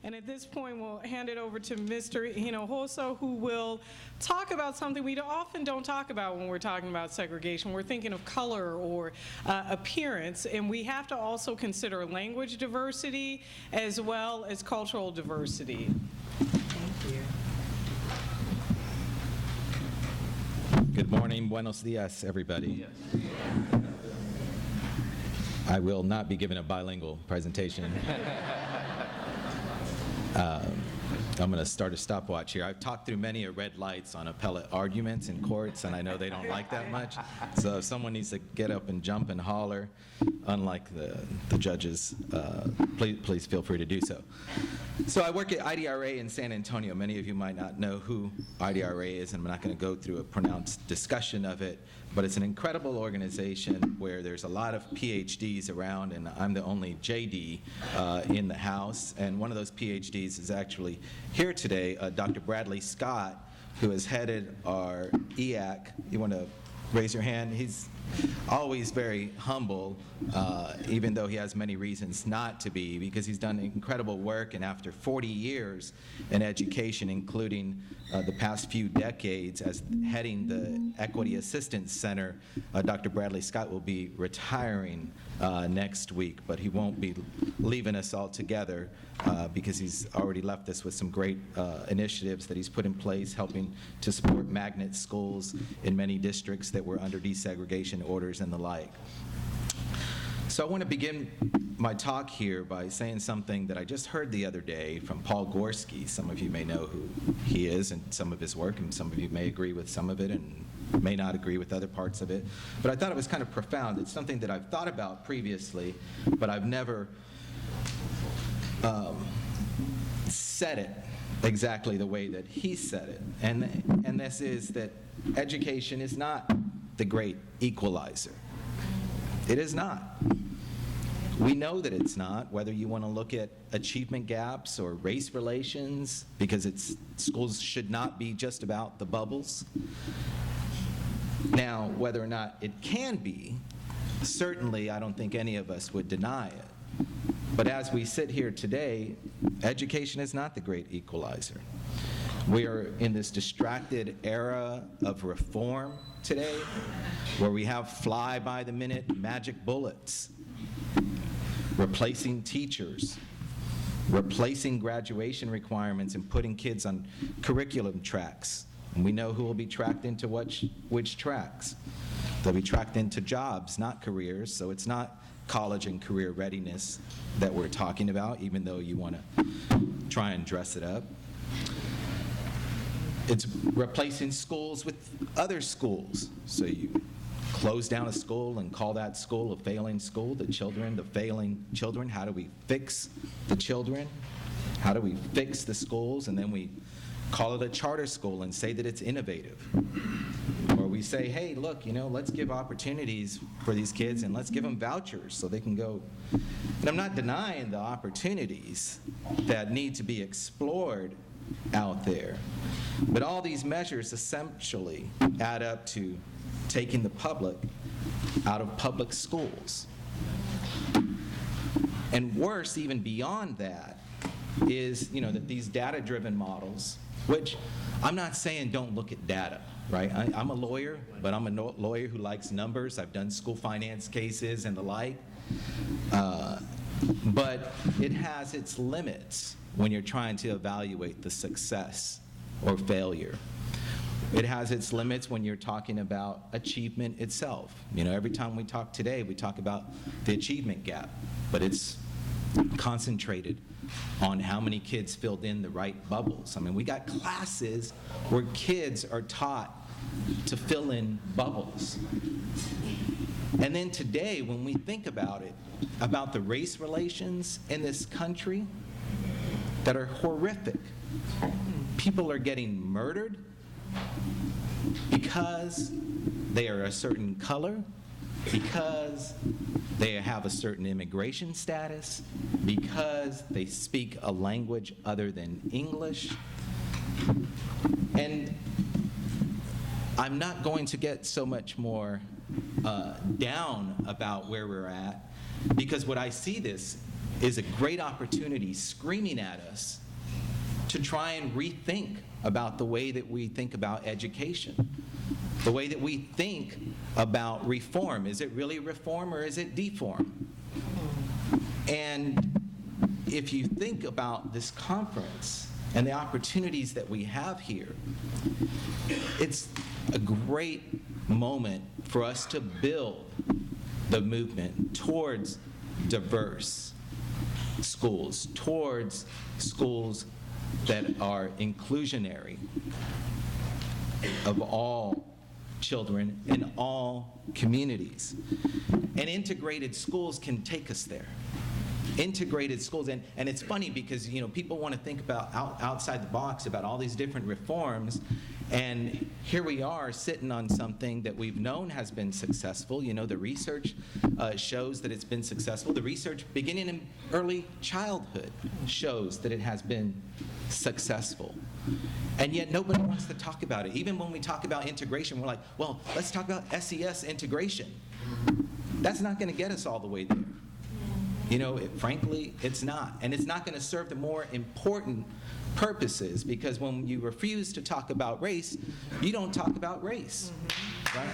And at this point, we'll hand it over to Mr. Hinojosa, who will talk about something we often don't talk about when we're talking about segregation. We're thinking of color or appearance, and we have to also consider language diversity as well as cultural diversity. Thank you. Good morning, buenos dias, everybody. I will not be giving a bilingual presentation. I'm going to start a stopwatch here. I've talked through many red lights on appellate arguments in courts, and I know they don't like that much. So if someone needs to get up and jump and holler, unlike the judges, please feel free to do so. So I work at IDRA in San Antonio. Many of you might not know who IDRA is, and I'm not going to go through a pronounced discussion of it, but it's an incredible organization where there's a lot of PhDs around, and I'm the only JD in the house, and one of those PhDs is actually here today, Dr. Bradley Scott, who has headed our EAC. You want to raise your hand? He's always very humble, even though he has many reasons not to be, because he's done incredible work, and after 40 years in education, including the past few decades as heading the Equity Assistance Center, Dr. Bradley Scott will be retiring next week, but he won't be leaving us altogether because he's already left us with some great initiatives that he's put in place, helping to support magnet schools in many districts that were under desegregation orders and the like. So I want to begin my talk here by saying something that I just heard the other day from Paul Gorski. Some of you may know who he is and some of his work, and some of you may agree with some of it and may not agree with other parts of it. But I thought it was kind of profound. It's something that I've thought about previously, but I've never said it exactly the way that he said it. And this is that education is not the great equalizer. It is not. We know that it's not, whether you want to look at achievement gaps or race relations, because schools should not be just about the bubbles. Now, whether or not it can be, certainly I don't think any of us would deny it. But as we sit here today, education is not the great equalizer. We are in this distracted era of reform today, where we have fly-by-the-minute magic bullets, replacing teachers, replacing graduation requirements, and putting kids on curriculum tracks. And we know who will be tracked into which tracks. They'll be tracked into jobs, not careers, so it's not college and career readiness that we're talking about, even though you want to try and dress it up. It's replacing schools with other schools. So you close down a school and call that school a failing school. The failing children, how do we fix the children? How do we fix the schools? And then we call it a charter school and say that it's innovative. Or we say, hey, look, let's give opportunities for these kids and let's give them vouchers so they can go. And I'm not denying the opportunities that need to be explored out there. But all these measures essentially add up to taking the public out of public schools. And worse, even beyond that, is that these data-driven models, which I'm not saying don't look at data, right? I'm a lawyer, but I'm a lawyer who likes numbers. I've done school finance cases and the like. But it has its limits when you're trying to evaluate the success or failure. It has its limits when you're talking about achievement itself. Every time we talk today, we talk about the achievement gap, but it's concentrated on how many kids filled in the right bubbles. We got classes where kids are taught to fill in bubbles. And then today, when we think about it, about the race relations in this country that are horrific, people are getting murdered because they are a certain color, because they have a certain immigration status, because they speak a language other than English. And I'm not going to get so much more down about where we're at, because what I see this is a great opportunity screaming at us to try and rethink about the way that we think about education, the way that we think about reform. Is it really reform or is it deform? And if you think about this conference and the opportunities that we have here, it's a great moment for us to build the movement towards diverse schools, towards schools that are inclusionary of all children in all communities. And integrated schools can take us there. Integrated schools, and it's funny because, you know, people want to think about outside the box about all these different reforms, and here we are sitting on something that we've known has been successful. You know, the research shows that it's been successful. The research beginning in early childhood shows that it has been successful. And yet nobody wants to talk about it. Even when we talk about integration, we're like, well, let's talk about SES integration. That's not going to get us all the way there. You know, frankly, it's not. And it's not going to serve the more important purposes, because when you refuse to talk about race, you don't talk about race. Right?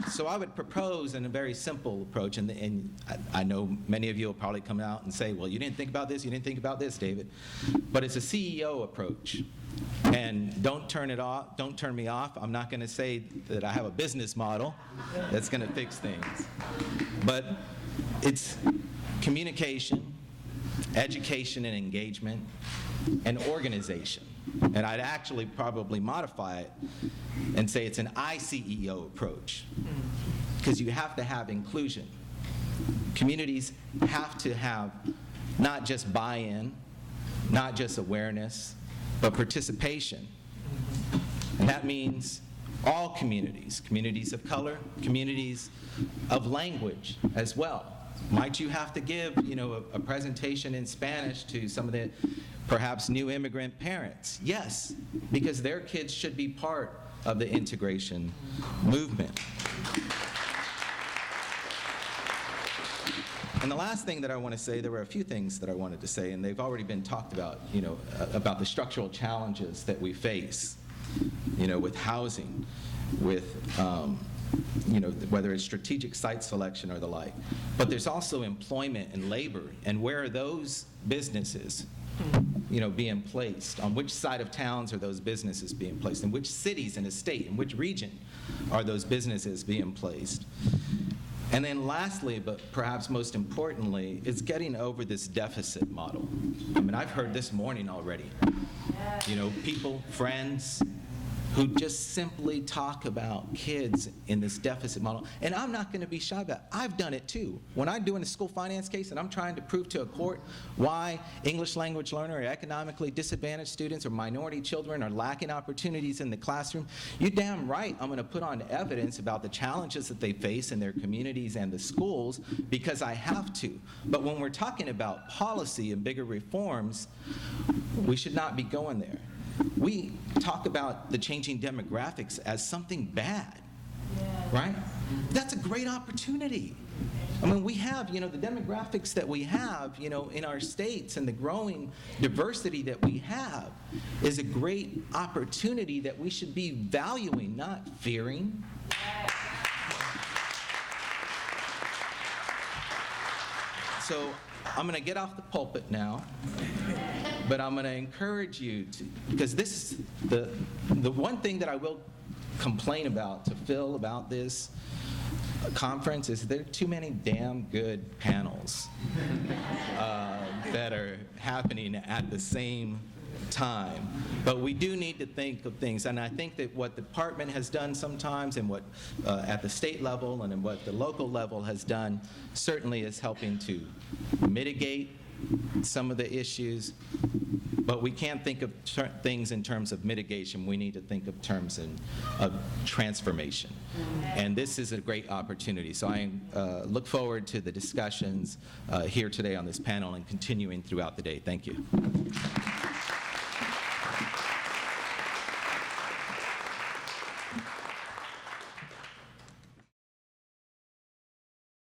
So I would propose in a very simple approach, and I know many of you will probably come out and say, well, you didn't think about this, you didn't think about this, David. But it's a CEO approach. And don't turn it off, don't turn me off. I'm not going to say that I have a business model that's going to fix things. But it's communication, education and engagement, and organization. And I'd actually probably modify it and say it's an ICEO approach, because you have to have inclusion. Communities have to have not just buy-in, not just awareness, but participation. And that means all communities, communities of color, communities of language as well. Might you have to give, you know, a presentation in Spanish to some of the perhaps new immigrant parents? Yes, because their kids should be part of the integration movement. And the last thing that I want to say, there were a few things that I wanted to say, and they've already been talked about, you know, about the structural challenges that we face, you know, with housing, with, you know, whether it's strategic site selection or the like. But there's also employment and labor, and where are those businesses, you know, being placed? On which side of towns are those businesses being placed? In which cities in a state, in which region are those businesses being placed? And then lastly, but perhaps most importantly, is getting over this deficit model. I mean, I've heard this morning already, you know, people, friends, who just simply talk about kids in this deficit model. And I'm not going to be shy about it. I've done it too. When I'm doing a school finance case and I'm trying to prove to a court why English language learner or economically disadvantaged students or minority children are lacking opportunities in the classroom, you're damn right I'm going to put on evidence about the challenges that they face in their communities and the schools, because I have to. But when we're talking about policy and bigger reforms, we should not be going there. We talk about the changing demographics as something bad, right? That's a great opportunity. I mean, we have, you know, the demographics that we have, you know, in our states, and the growing diversity that we have is a great opportunity that we should be valuing, not fearing. So I'm going to get off the pulpit now. But I'm going to encourage you to, because this is the one thing that I will complain about to Phil about this conference is there are too many damn good panels that are happening at the same time. But we do need to think of things, and I think that what the department has done sometimes, and what at the state level and what the local level has done, certainly is helping to mitigate some of the issues, but we can't think of things in terms of mitigation. We need to think of terms of transformation. And this is a great opportunity. So I look forward to the discussions here today on this panel and continuing throughout the day. Thank you.